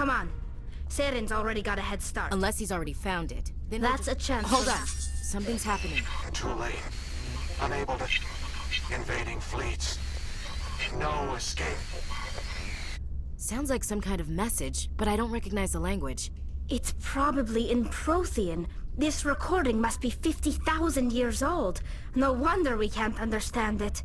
Come on. Seren's already got a head start. Unless he's already found it. Then That's a chance. Hold on. Something's happening. Too late. Unable to... Invading fleets. No escape. Sounds like some kind of message, but I don't recognize the language. It's probably in Prothean. This recording must be 50,000 years old. No wonder we can't understand it.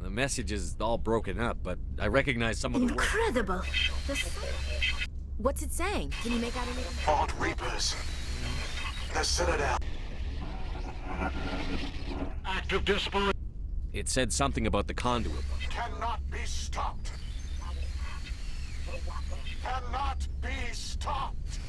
The message is all broken up, but I recognize some of the words. Incredible. What's it saying? Can you make out anything? Vault Reapers. The Citadel. Active disbelief. It said something about the conduit. Cannot be stopped. Cannot be stopped.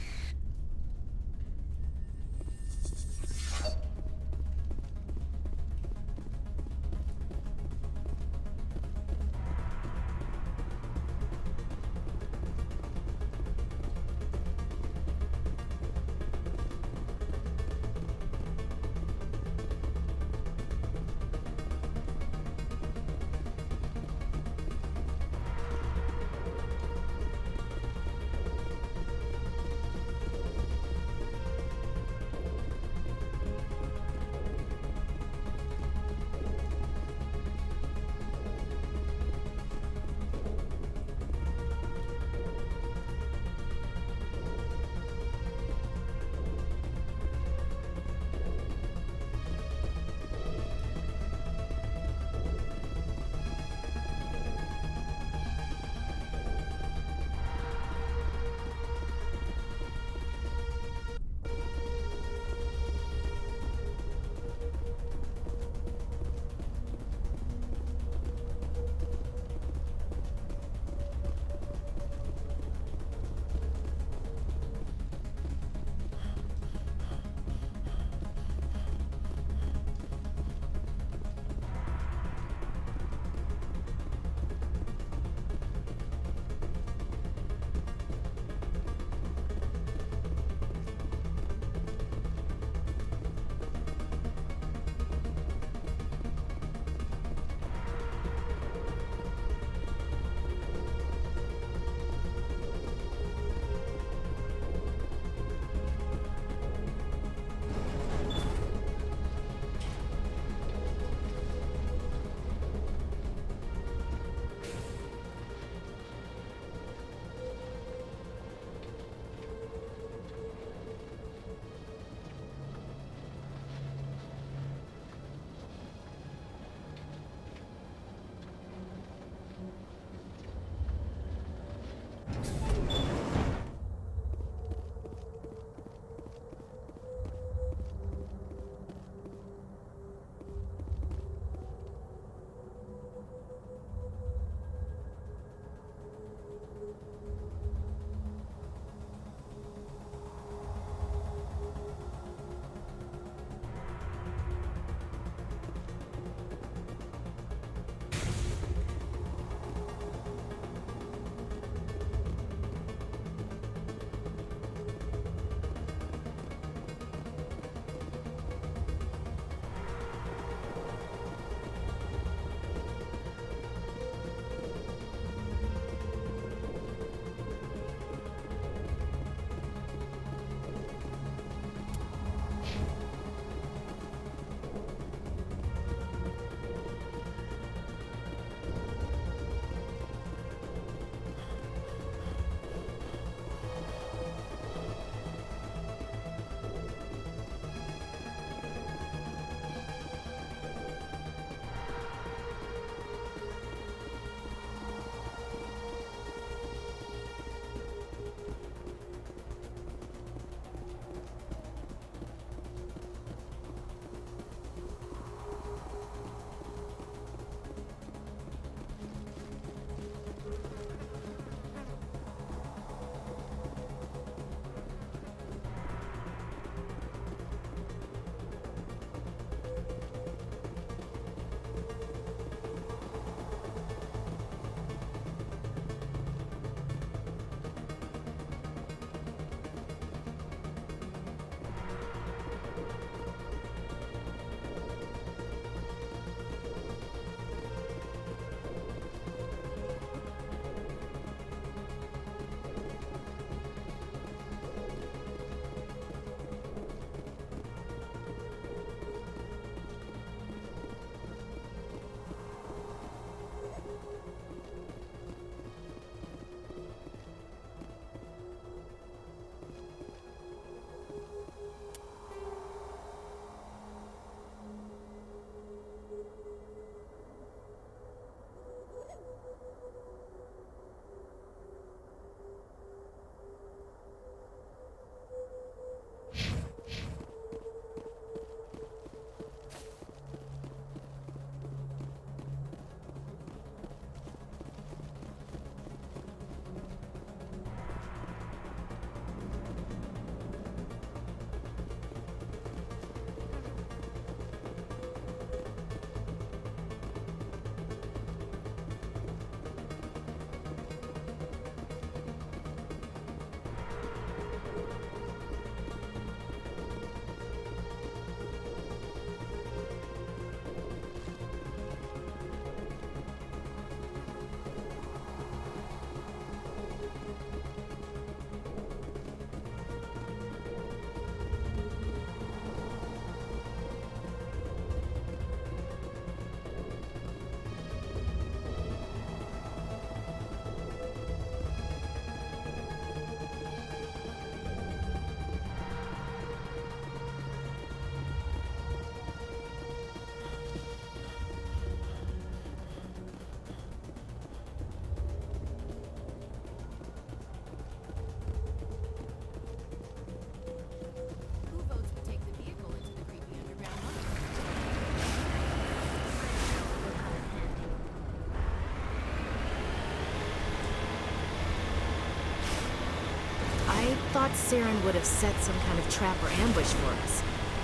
thought Saren would have set some kind of trap or ambush for us.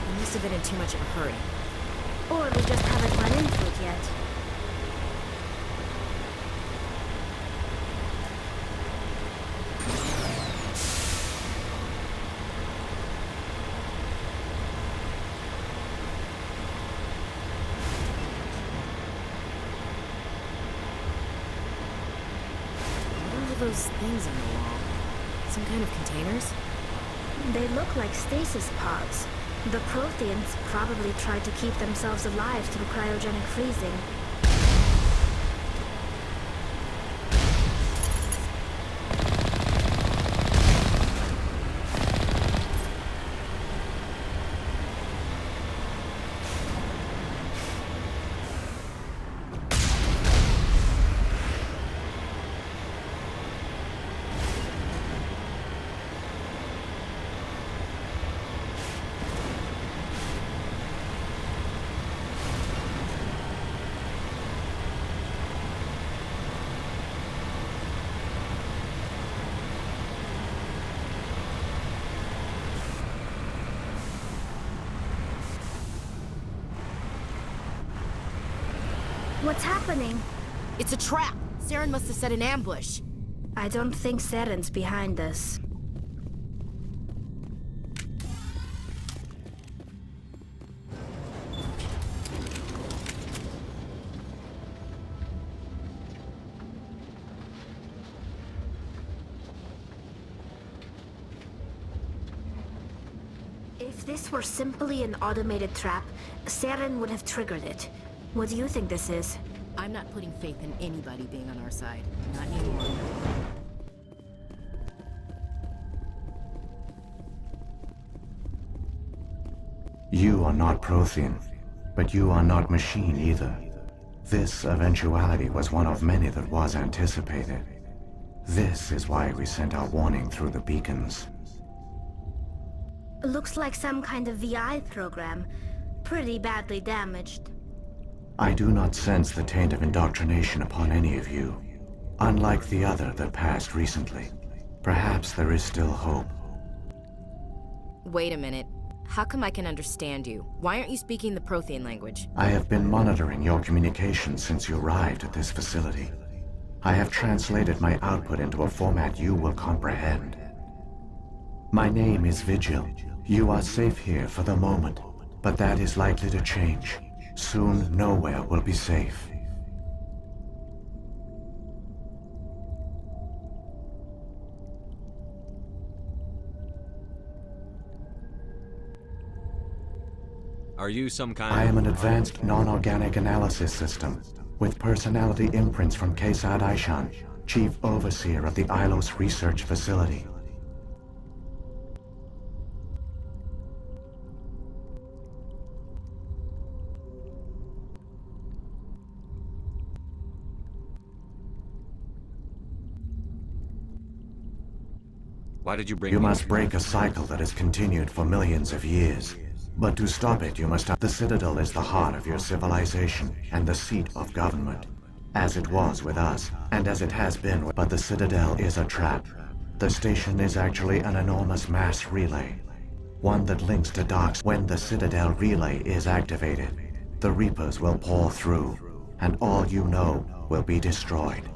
He must have been in too much of a hurry. Or we just haven't run into it yet. What are all those things on the wall? Some kind of containers? They look like stasis pods. The Protheans probably tried to keep themselves alive through cryogenic freezing. What's happening? It's a trap! Saren must have set an ambush. I don't think Saren's behind this. If this were simply an automated trap, Saren would have triggered it. What do you think this is? I'm not putting faith in anybody being on our side. Not anymore. You are not Prothean, but you are not machine either. This eventuality was one of many that was anticipated. This is why we sent our warning through the beacons. Looks like some kind of VI program. Pretty badly damaged. I do not sense the taint of indoctrination upon any of you, unlike the other that passed recently. Perhaps there is still hope. Wait a minute. How come I can understand you? Why aren't you speaking the Prothean language? I have been monitoring your communications since you arrived at this facility. I have translated my output into a format you will comprehend. My name is Vigil. You are safe here for the moment, but that is likely to change. Soon, nowhere will be safe. Are you some kind I of... am an advanced non-organic analysis system, with personality imprints from Kesad Aishan, Chief Overseer of the Ilos Research Facility. Why did you bring You me must here? break a cycle that has continued for millions of years. But to stop it, you must have... The Citadel is the heart of your civilization and the seat of government. As it was with us, and as it has been with... But the Citadel is a trap. The station is actually an enormous mass relay. One that links to docks. When the Citadel relay is activated, the Reapers will pour through, and all you know will be destroyed.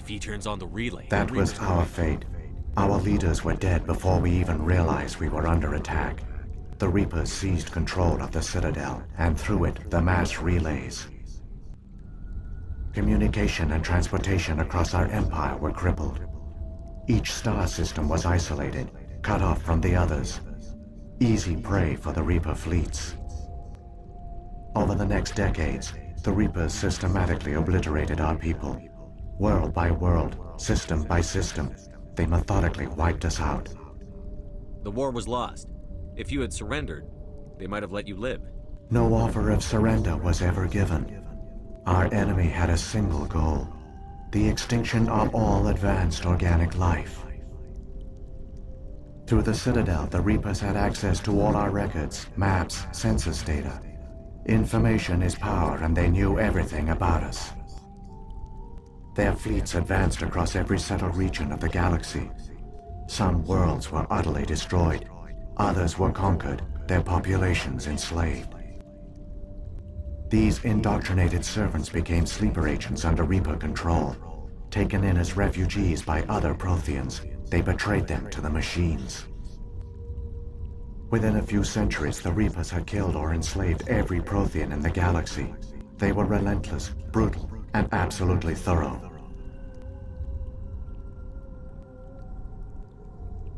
If he turns on the relay... That was our fate. Our leaders were dead before we even realized we were under attack. The Reapers seized control of the Citadel, and through it, the mass relays. Communication and transportation across our empire were crippled. Each star system was isolated, cut off from the others. Easy prey for the Reaper fleets. Over the next decades, the Reapers systematically obliterated our people. World by world, system by system, they methodically wiped us out. The war was lost. If you had surrendered, they might have let you live. No offer of surrender was ever given. Our enemy had a single goal: the extinction of all advanced organic life. Through the Citadel, the Reapers had access to all our records, maps, census data. Information is power, and they knew everything about us. Their fleets advanced across every settled region of the galaxy. Some worlds were utterly destroyed. Others were conquered, their populations enslaved. These indoctrinated servants became sleeper agents under Reaper control. Taken in as refugees by other Protheans, they betrayed them to the machines. Within a few centuries, the Reapers had killed or enslaved every Prothean in the galaxy. They were relentless, brutal, and absolutely thorough.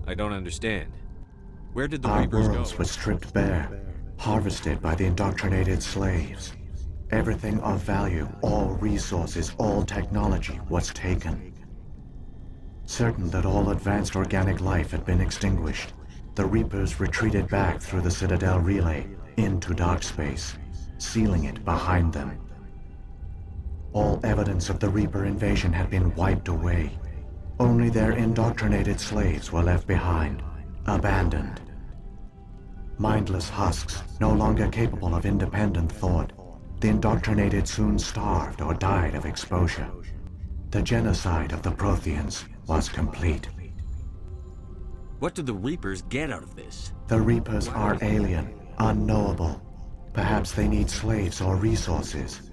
I don't understand. Where did the Our Reapers go? worlds were stripped bare, harvested by the indoctrinated slaves. Everything of value, all resources, all technology was taken. Certain that all advanced organic life had been extinguished, the Reapers retreated back through the Citadel relay into dark space, sealing it behind them. All evidence of the Reaper invasion had been wiped away. Only their indoctrinated slaves were left behind, abandoned. Mindless husks, no longer capable of independent thought, the indoctrinated soon starved or died of exposure. The genocide of the Protheans was complete. What did the Reapers get out of this? The Reapers are alien, unknowable. Perhaps they need slaves or resources.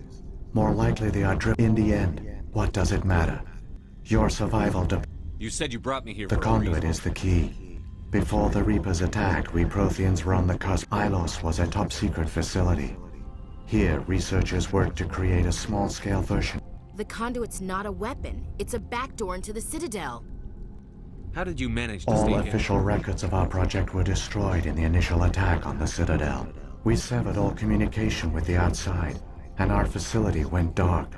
More likely they are driven. In the end, what does it matter? Your survival depends. You said you brought me here The for a conduit reason. is the key. Before the Reapers attacked, we Protheans were on the cusp. Ilos was a top-secret facility. Here, researchers worked to create a small-scale version. The conduit's not a weapon. It's a backdoor into the Citadel. How did you manage to All stay official records of our project were destroyed in the initial attack on the Citadel. We severed all communication with the outside, and our facility went dark.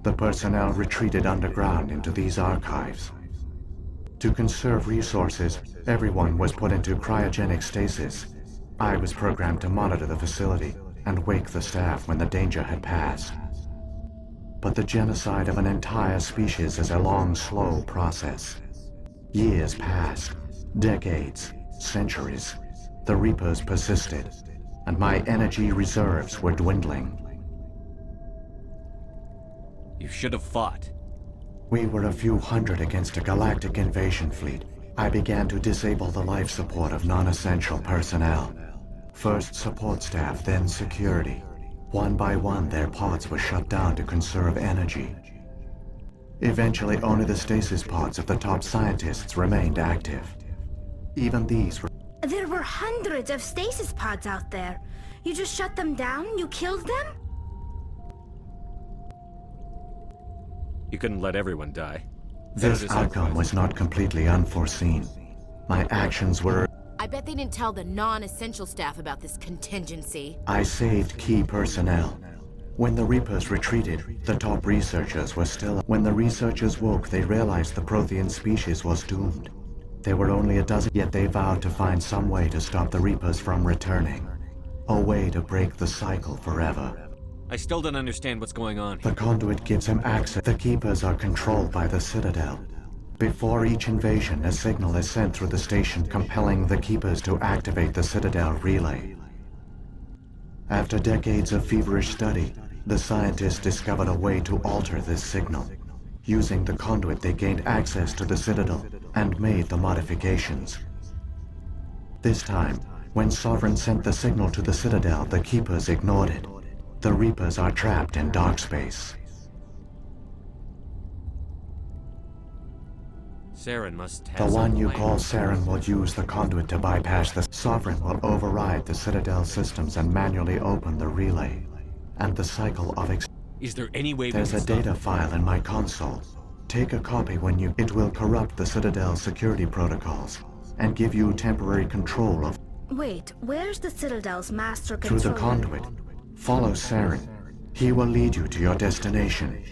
The personnel retreated underground into these archives. To conserve resources, everyone was put into cryogenic stasis. I was programmed to monitor the facility and wake the staff when the danger had passed. But the genocide of an entire species is a long, slow process. Years passed, decades, centuries. The Reapers persisted, and my energy reserves were dwindling. You should have fought. We were a few hundred against a galactic invasion fleet. I began to disable the life support of non-essential personnel. First support staff, then security. One by one, their pods were shut down to conserve energy. Eventually, only the stasis pods of the top scientists remained active. Even these were... There were hundreds of stasis pods out there. You just shut them down? You killed them? You couldn't let everyone die. This outcome was not completely unforeseen. My actions were... I bet they didn't tell the non-essential staff about this contingency. I saved key personnel. When the Reapers retreated, the top researchers were still... When the researchers woke, they realized the Prothean species was doomed. There were only a dozen, yet they vowed to find some way to stop the Reapers from returning. A way to break the cycle forever. I still don't understand what's going on The here. conduit gives him access. The Keepers are controlled by the Citadel. Before each invasion, a signal is sent through the station compelling the Keepers to activate the Citadel relay. After decades of feverish study, the scientists discovered a way to alter this signal. Using the conduit, they gained access to the Citadel and made the modifications. This time, when Sovereign sent the signal to the Citadel, the Keepers ignored it. The Reapers are trapped in dark space. Saren must have The some one you plan. call Saren will use the conduit to bypass the... Sovereign will override the Citadel systems and manually open the relay. And the cycle of Is there any way There's we a can stop data file in my console. Take a copy when you... It will corrupt the Citadel's security protocols and give you temporary control of... Wait, where's the Citadel's master Through control? the conduit. Follow Saren. He will lead you to your destination.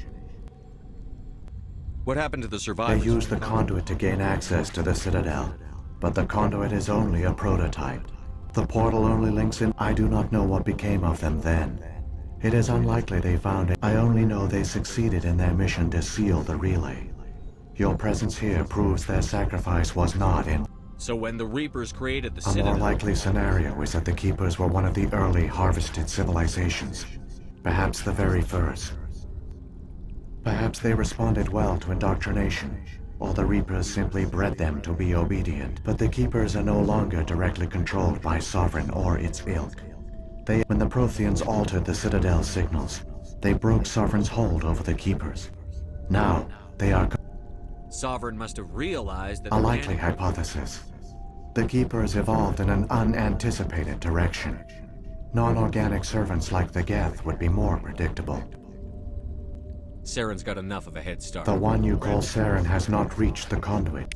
What happened to the They survivors? use the conduit to gain access to the Citadel. But the conduit is only a prototype. The portal only links in... I do not know what became of them then. It is unlikely they found it. I only know they succeeded in their mission to seal the relay. Your presence here proves their sacrifice was not in... So when the Reapers created the A more Citadel... likely scenario is that the Keepers were one of the early harvested civilizations. Perhaps the very first. Perhaps they responded well to indoctrination, or the Reapers simply bred them to be obedient. But the Keepers are no longer directly controlled by Sovereign or its ilk. When the Protheans altered the Citadel's signals, they broke Sovereign's hold over the Keepers. Now, they are... Sovereign must have realized that... A likely hypothesis. The Keepers evolved in an unanticipated direction. Non-organic servants like the Geth would be more predictable. Saren's got enough of a head start. The one you call Saren has not reached the conduit.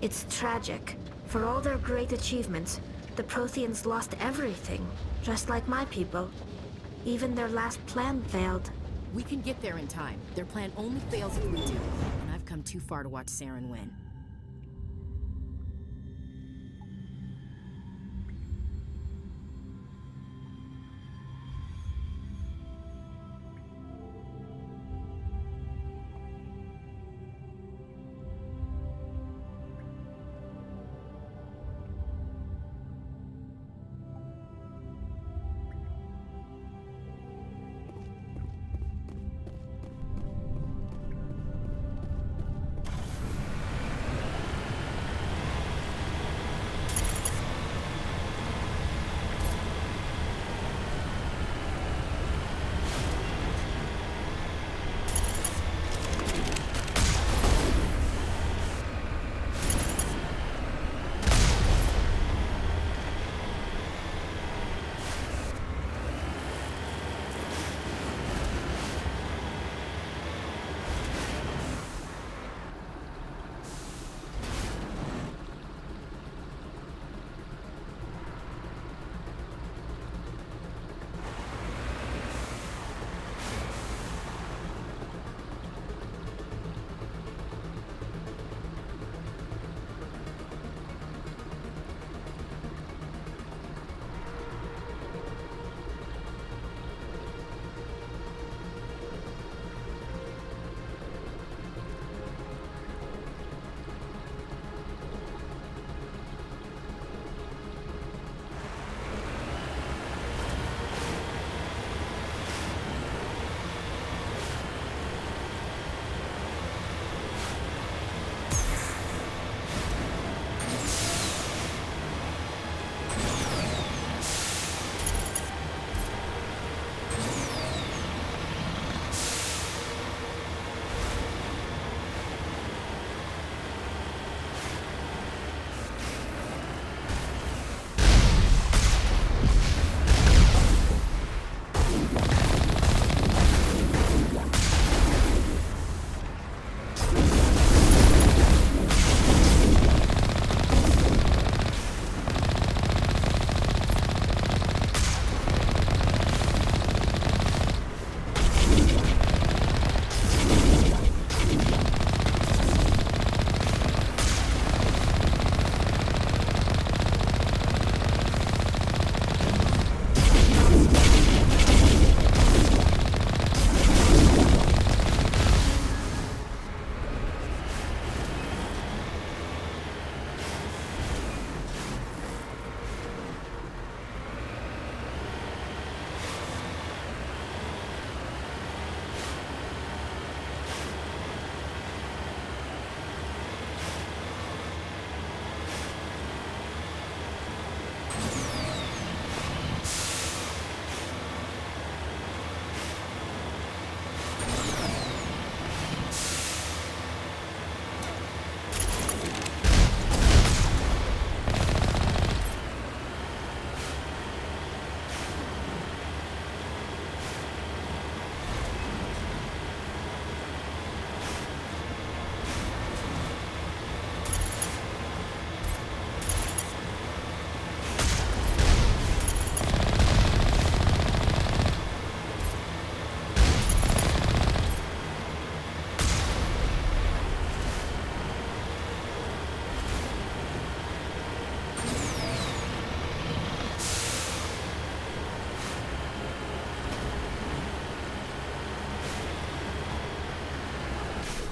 It's tragic. For all their great achievements, the Protheans lost everything, just like my people. Even their last plan failed. We can get there in time. Their plan only fails if we do. And I've come too far to watch Saren win.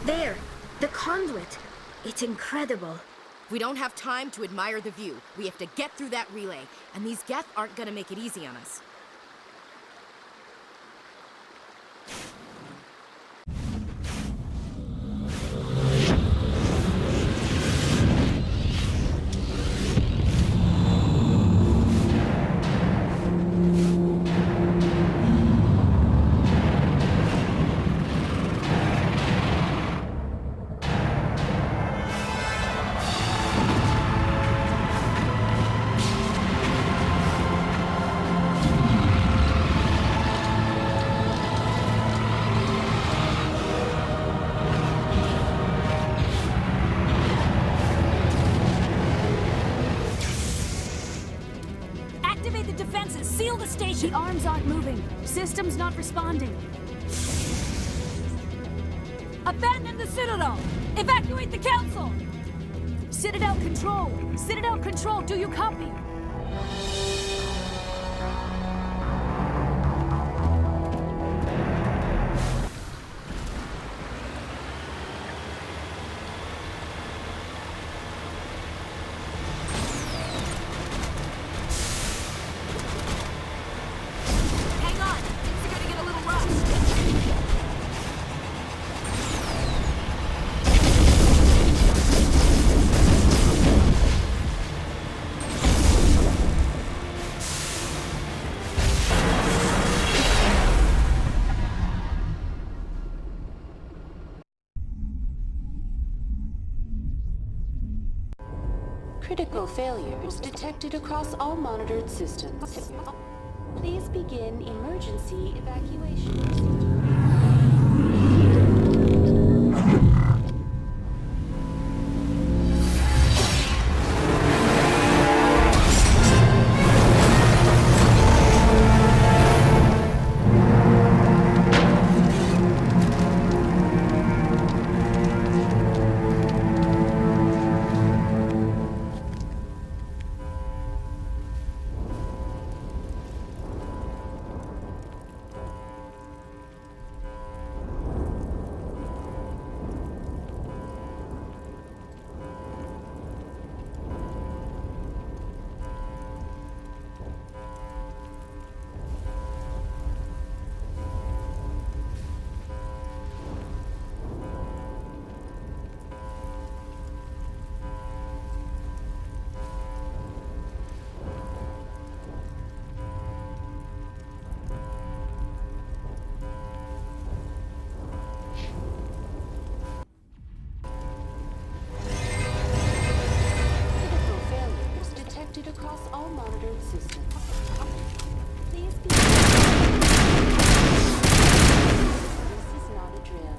There! The conduit! It's incredible. We don't have time to admire the view. We have to get through that relay, and these Geth aren't gonna make it easy on us. Activate the defenses! Seal the station! The arms aren't moving. System's not responding. Abandon the Citadel! Evacuate the Council! Citadel Control! Citadel Control, do you copy? Hang on! Things are gonna get a little rough. Critical failures detected across all monitored systems. Please begin emergency evacuation procedure. Critical failures detected across all monitored systems. Please be. This is not a drill.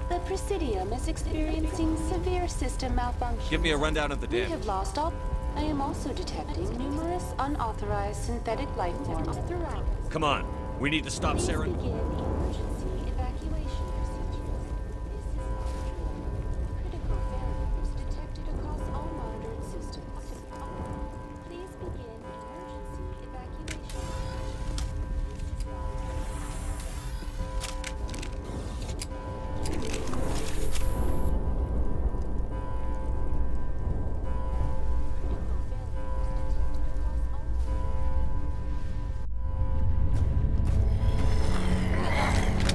The Presidium is experiencing severe system malfunction. Give me a rundown of the We damage. have lost all. I am also detecting numerous unauthorized synthetic life forms throughout. Come on. We need to stop Please Saren. begin emergency evacuation procedures. This is not a drill. Critical failures detected across all monitored systems. Please begin emergency evacuation procedures. This is not a drill. Critical failures detected across all monitored.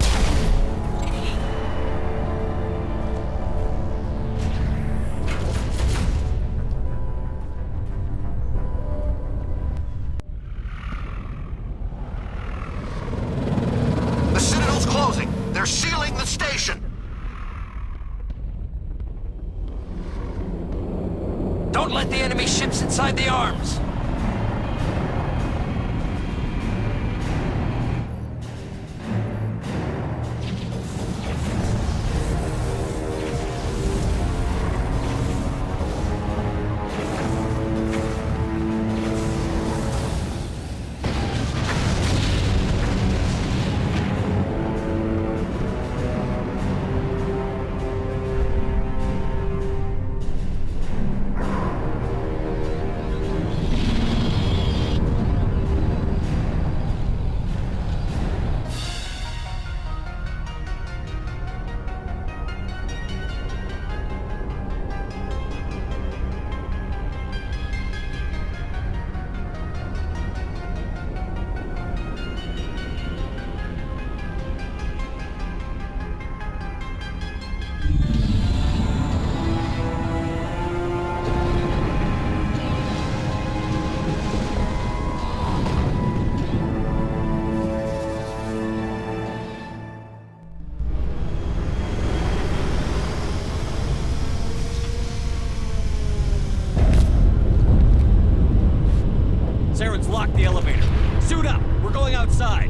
Suit up! We're going outside!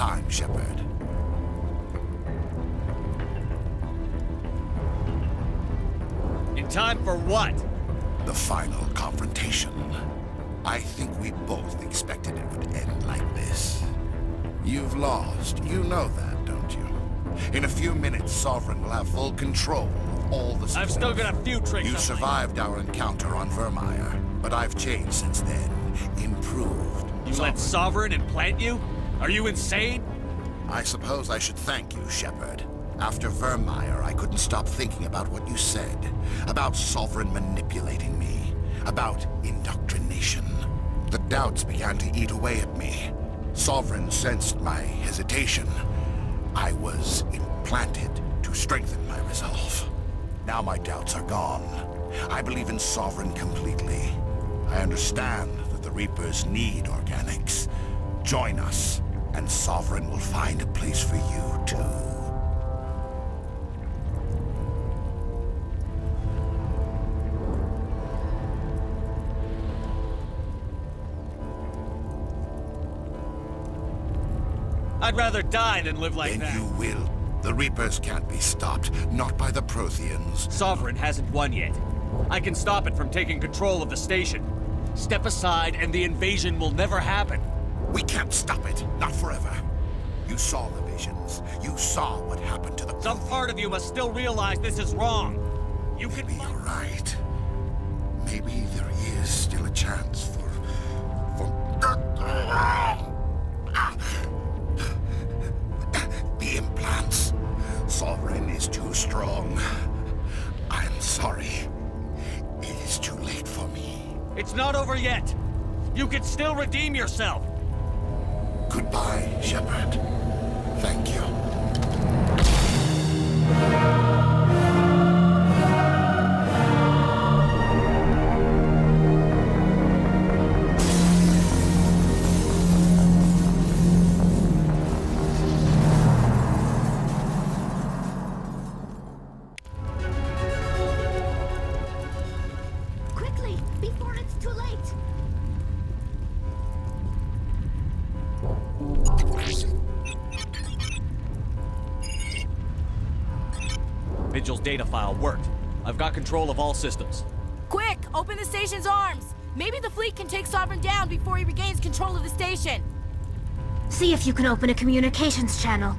time, Shepard. In time for what? The final confrontation. I think we both expected it would end like this. You've lost. You know that, don't you? In a few minutes, Sovereign will have full control of all the... I've still got a few tricks You up my- survived our encounter on Vermeer, but I've changed since then. Improved. You let Sovereign implant you? Are you insane? I suppose I should thank you, Shepard. After Vermeer, I couldn't stop thinking about what you said. About Sovereign manipulating me. About indoctrination. The doubts began to eat away at me. Sovereign sensed my hesitation. I was implanted to strengthen my resolve. Now my doubts are gone. I believe in Sovereign completely. I understand that the Reapers need organics. Join us, and Sovereign will find a place for you, too. I'd rather die than live like Then that. you will. The Reapers can't be stopped, not by the Protheans. Sovereign hasn't won yet. I can stop it from taking control of the station. Step aside and the invasion will never happen. We can't stop it, not forever. You saw the visions. You saw what happened to the Some part of you must still realize this is wrong. You can Maybe you're right. Maybe there is still a chance for... The implants. Sovereign is too strong. I'm sorry. It is too late for me. It's not over yet. You can still redeem yourself. Goodbye, Shepard. Thank you. Quickly, before it's too late! Vigil's data file worked. I've got control of all systems. Quick, open the station's arms. Maybe the fleet can take Sovereign down before he regains control of the station. See if you can open a communications channel.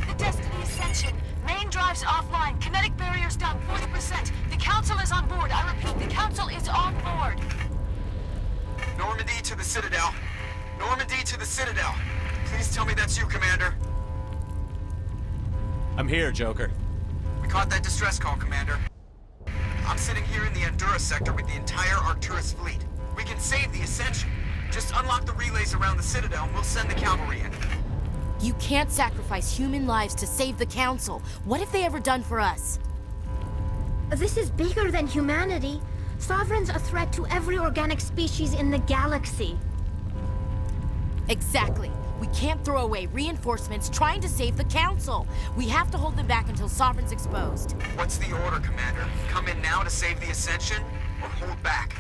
The Destiny Ascension. Main drives offline. Kinetic barriers down 40%. The Council is on board. I repeat, the Council is on board. Normandy to the Citadel. Normandy to the Citadel. Please tell me that's you, Commander. I'm here, Joker. We caught that distress call, Commander. I'm sitting here in the Andurra sector with the entire Arcturus fleet. We can save the Ascension. Just unlock the relays around the Citadel and we'll send the cavalry in. You can't sacrifice human lives to save the Council. What have they ever done for us? This is bigger than humanity. Sovereign's a threat to every organic species in the galaxy. Exactly. We can't throw away reinforcements trying to save the Council. We have to hold them back until Sovereign's exposed. What's the order, Commander? Come in now to save the Ascension, or hold back?